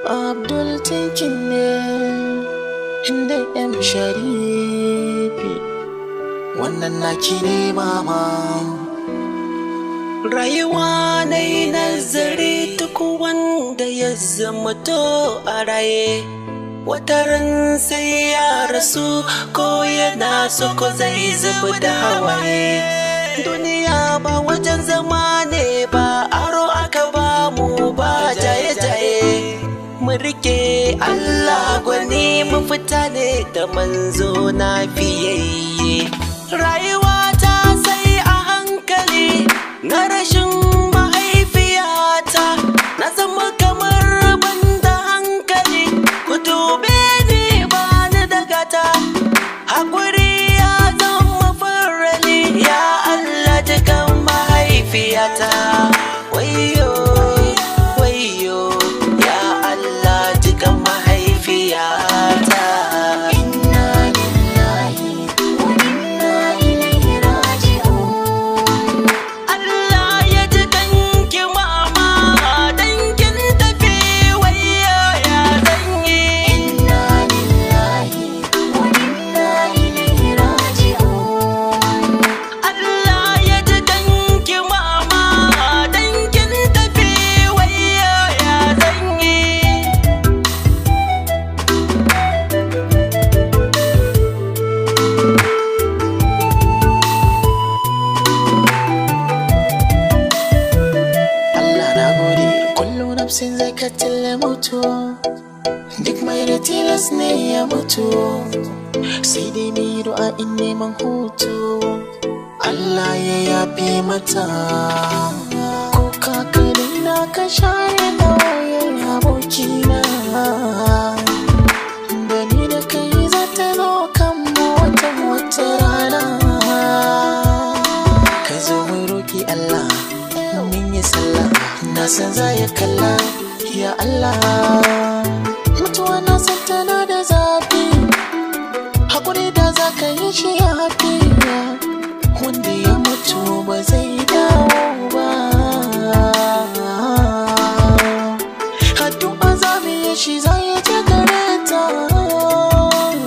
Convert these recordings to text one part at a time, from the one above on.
Abdul tinkin ne inda M Sharifi wannan naki ne mama. Rayuwa na yi nazari duk wanda ya zama to a raye, wataran sai ya rasu ko yana so ko zai zuba da hawaye. Duniya ba wajen zama ne ba, aro aka ba mu ba jaye-jaye. Mu rike Allah gwani mu fita ne da manzo na fiyayye. Rayuwa ta sai a hankali na rashin mahaifiyata, na zama kamar banda hankali. Ku dube ni ba ni daga ta, hakuri ya zama farali. Ya Allah jikan mahaifiyata, wayyo wayyo. Ya Allah jikan mahaifiyata. Inna lillahi wa inna ilaihi raji'un. Allah ya jikan ki mama, dan kin tafi wayyo ya zanyi. Inna lillahi wa inna ilaihi raji'un. Allah ya jikan ki mama, dan kin tafi wayyo ya zanyi. Allah na gode, kullu nafsin zai katile mutu, duk mai da tilas ne ya mutu. Sai dai mi du'a in neman hutu, Allah ya yafe mata. Ko kakari na ka share da wayar abokina, da ni da kai za ta zo kan wata rana. Ka zo mu roki Allah, mun yi sallah, na san za ya kalla. Ya Allah, mutuwa na san tana da zafi, hakuri da za ka yi shi ya hafi. Wanda ya mutu ba zai dawo ba, addu'a za mu yi shi za ya je gare ta.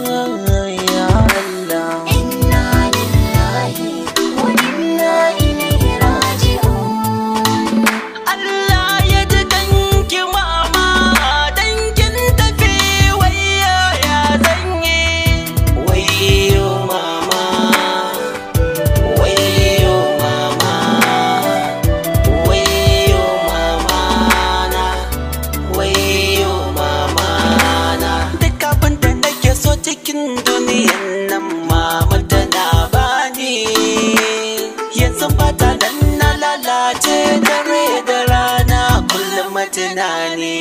Ya Allah, Inna lillahi wa inna ilaihi raji'un. Allah ya ji kanki mama, dan kin tafi wayyo ya zanyi. Wayyo mama, wayyo mama, wayyo mama na, wayyo mama na. Duk abin da nake so cikin duniyan nan mama tana bani. Yanzu fata nan na lalace dare da rana kullum tunani.